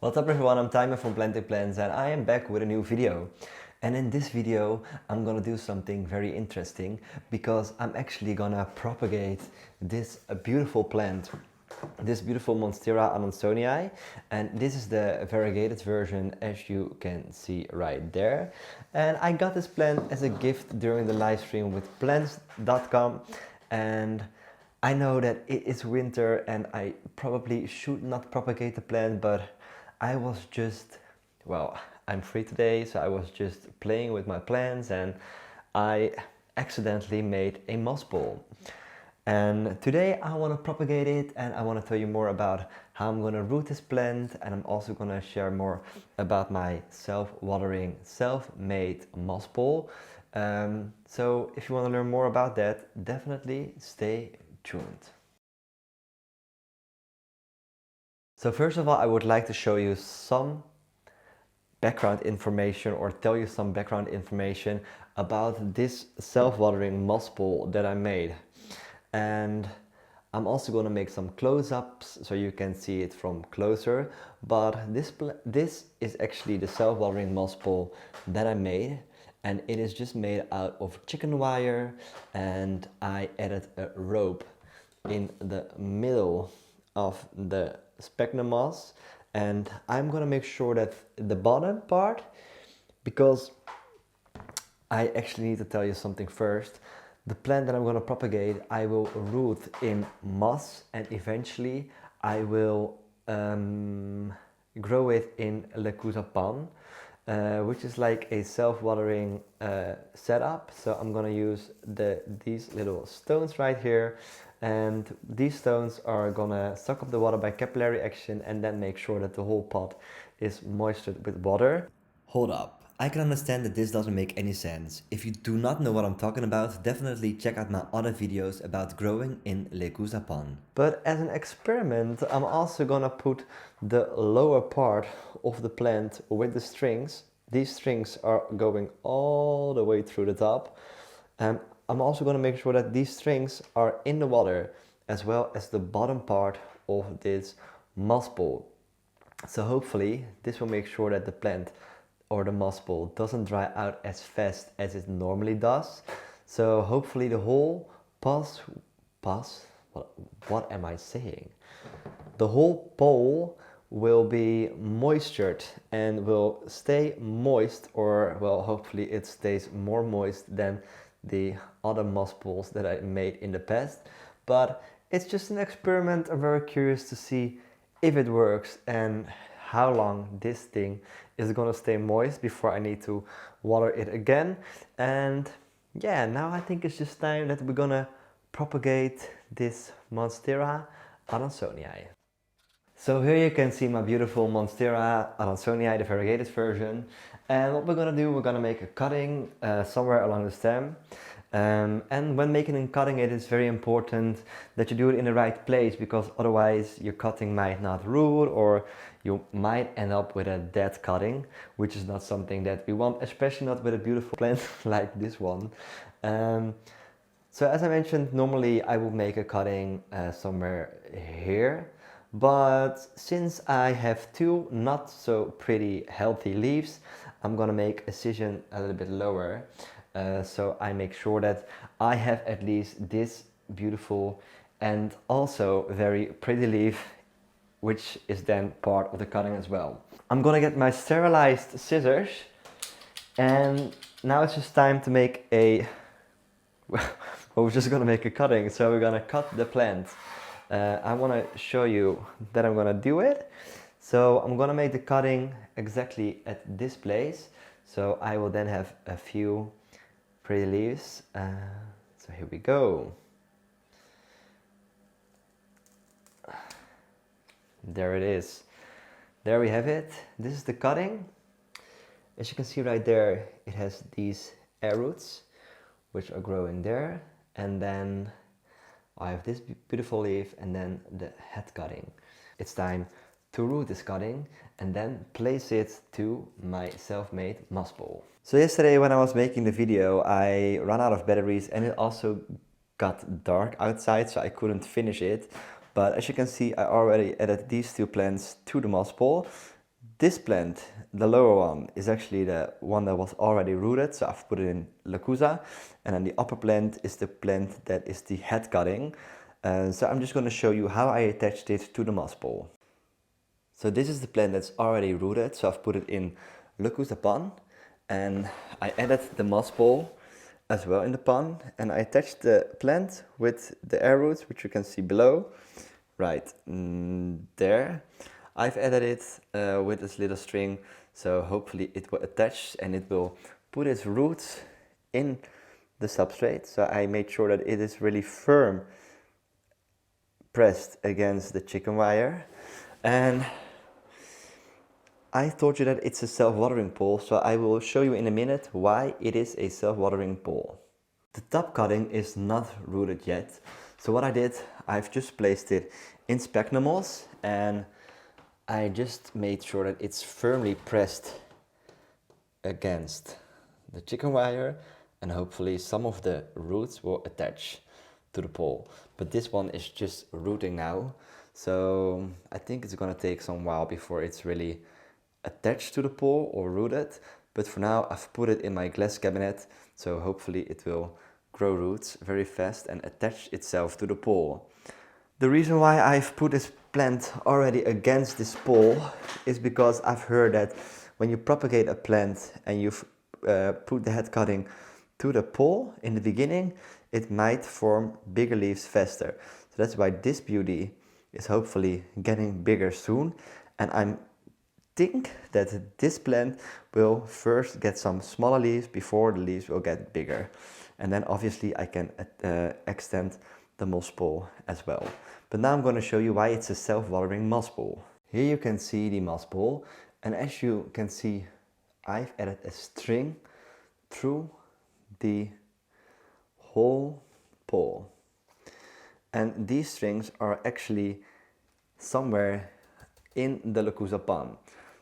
What's up everyone, I'm Timer from Planting Plants and I am back with a new video. And in this video I'm gonna do something very interesting because I'm actually gonna propagate this beautiful plant, this beautiful Monstera Adansonii, and this is the variegated version as you can see right there. And I got this plant as a gift during the live stream with plants.com, and I know that it is winter and I probably should not propagate the plant, but I was just, well, I'm free today, so I was just playing with my plants and I accidentally made a moss ball. And today I want to propagate it and I want to tell you more about how I'm going to root this plant, and I'm also going to share more about my self-watering, self-made moss ball. So if you want to learn more about that, definitely stay tuned. So first of all, I would like to show you some background information, or tell you some background information about this self-watering moss ball that I made. And I'm also going to make some close-ups so you can see it from closer. But this is actually the self-watering moss ball that I made, and it is just made out of chicken wire, and I added a rope in the middle of the sphagnum moss, and I'm gonna make sure that the bottom part, because I actually need to tell you something first. The plant that I'm gonna propagate, I will root in moss, and eventually I will grow it in Lecusa pan, which is like a self-watering setup. So I'm gonna use these little stones right here, and these stones are gonna suck up the water by capillary action and then make sure that the whole pot is moistured with water. Hold up. I can understand that this doesn't make any sense. If you do not know what I'm talking about, definitely check out my other videos about growing in Lecusa pan. But as an experiment, I'm also gonna put the lower part of the plant with the strings. These strings are going all the way through the top. I'm also going to make sure that these strings are in the water, as well as the bottom part of this moss ball. So hopefully this will make sure that the plant or the moss ball doesn't dry out as fast as it normally does. So hopefully the whole what am I saying? The whole bowl will be moistured and will stay moist, or well, hopefully it stays more moist than the other moss balls that I made in the past. But it's just an experiment. I'm very curious to see if it works and how long this thing is gonna stay moist before I need to water it again. And yeah, now I think it's just time that we're gonna propagate this Monstera Adansonii. So here you can see my beautiful Monstera Adansonii, the variegated version. And what we're gonna do, we're gonna make a cutting somewhere along the stem. And when making and cutting it, it's very important that you do it in the right place, because otherwise your cutting might not root, or you might end up with a dead cutting, which is not something that we want, especially not with a beautiful plant like this one. So as I mentioned, normally I would make a cutting somewhere here. But since I have two not so pretty healthy leaves, I'm gonna make a scission a little bit lower. So I make sure that I have at least this beautiful and also very pretty leaf, which is then part of the cutting as well. I'm gonna get my sterilized scissors, and now it's just time to make a we're just gonna make a cutting. So we're gonna cut the plant. I want to show you that I'm gonna do it. So I'm gonna make the cutting exactly at this place. So I will then have a few pretty leaves. So here we go. There it is. There we have it. This is the cutting. As you can see right there, it has these air roots which are growing there, and then I have this beautiful leaf, and then the head cutting. It's time to root this cutting and then place it to my self-made moss ball. So yesterday when I was making the video, I ran out of batteries, and it also got dark outside, so I couldn't finish it. But as you can see, I already added these two plants to the moss ball. This plant, the lower one, is actually the one that was already rooted, so I've put it in Lacusa. And then the upper plant is the plant that is the head cutting. So I'm just going to show you how I attached it to the moss pole. So this is the plant that's already rooted, so I've put it in Lacusa pan. And I added the moss pole as well in the pan. And I attached the plant with the air roots, which you can see below, right there. I've added it with this little string, so hopefully it will attach and it will put its roots in the substrate. So I made sure that it is really firm, pressed against the chicken wire. And I told you that it's a self-watering pole, so I will show you in a minute why it is a self-watering pole. The top cutting is not rooted yet, so what I did, I've just placed it in sphagnum moss, and I just made sure that it's firmly pressed against the chicken wire, and hopefully some of the roots will attach to the pole. But this one is just rooting now, so I think it's gonna take some while before it's really attached to the pole or rooted. But for now I've put it in my glass cabinet, so hopefully it will grow roots very fast and attach itself to the pole. The reason why I've put this plant already against this pole is because I've heard that when you propagate a plant and you've put the head cutting to the pole in the beginning, it might form bigger leaves faster. So that's why this beauty is hopefully getting bigger soon, and I think that this plant will first get some smaller leaves before the leaves will get bigger. And then obviously I can extend the moss pole as well. But now I'm going to show you why it's a self-watering moss pole. Here you can see the moss pole, and as you can see, I've added a string through the whole pole. And these strings are actually somewhere in the Lacusa pan.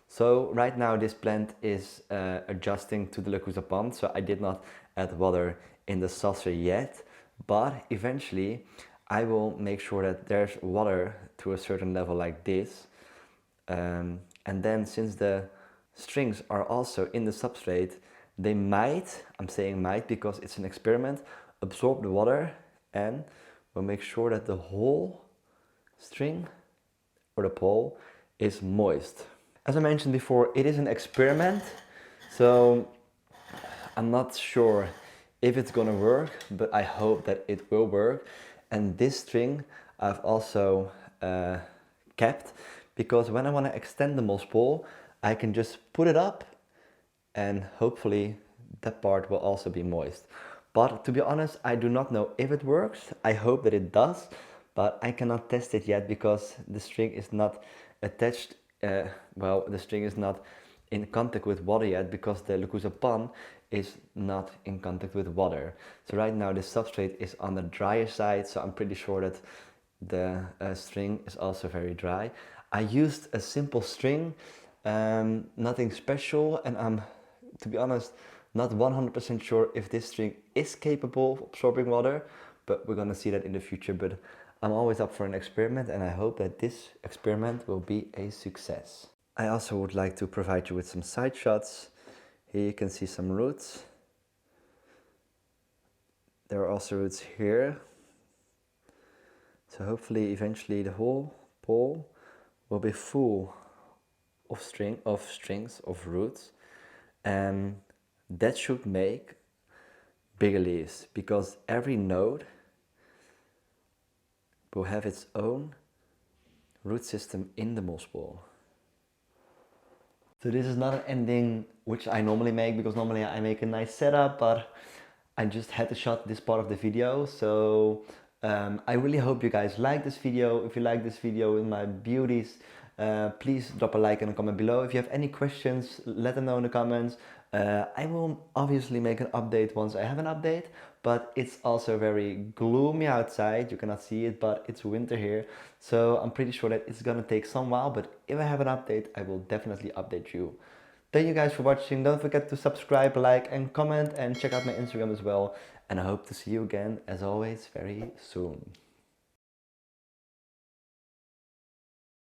So right now this plant is adjusting to the Lacusa pan, so I did not add water in the saucer yet, but eventually I will make sure that there's water to a certain level like this. And then since the strings are also in the substrate, they might, I'm saying might because it's an experiment, absorb the water, and we'll make sure that the whole string or the pole is moist. As I mentioned before, it is an experiment, so I'm not sure if it's gonna work, but I hope that it will work. And this string I've also kept, because when I want to extend the moss pole, I can just put it up and hopefully that part will also be moist. But to be honest, I do not know if it works. I hope that it does, but I cannot test it yet because the string is not attached, well, the string is not in contact with water yet because the Lacusa pan is not in contact with water. So right now the substrate is on the drier side, so I'm pretty sure that the string is also very dry. I used a simple string, nothing special, and I'm, to be honest, not 100% sure if this string is capable of absorbing water, but we're gonna see that in the future. But I'm always up for an experiment, and I hope that this experiment will be a success. I also would like to provide you with some side shots. Here you can see some roots. There are also roots here. So hopefully eventually the whole pole will be full of strings of roots, and that should make bigger leaves because every node will have its own root system in the moss pole. So this is not an ending which I normally make, because normally I make a nice setup, but I just had to shot this part of the video. So I really hope you guys like this video. If you like this video with my beauties, please drop a like and a comment below. If you have any questions, let them know in the comments. I will obviously make an update once I have an update, but it's also very gloomy outside. You cannot see it, but it's winter here. So I'm pretty sure that it's gonna take some while, but if I have an update, I will definitely update you. Thank you guys for watching. Don't forget to subscribe, like and comment, and check out my Instagram as well. And I hope to see you again, as always, very soon.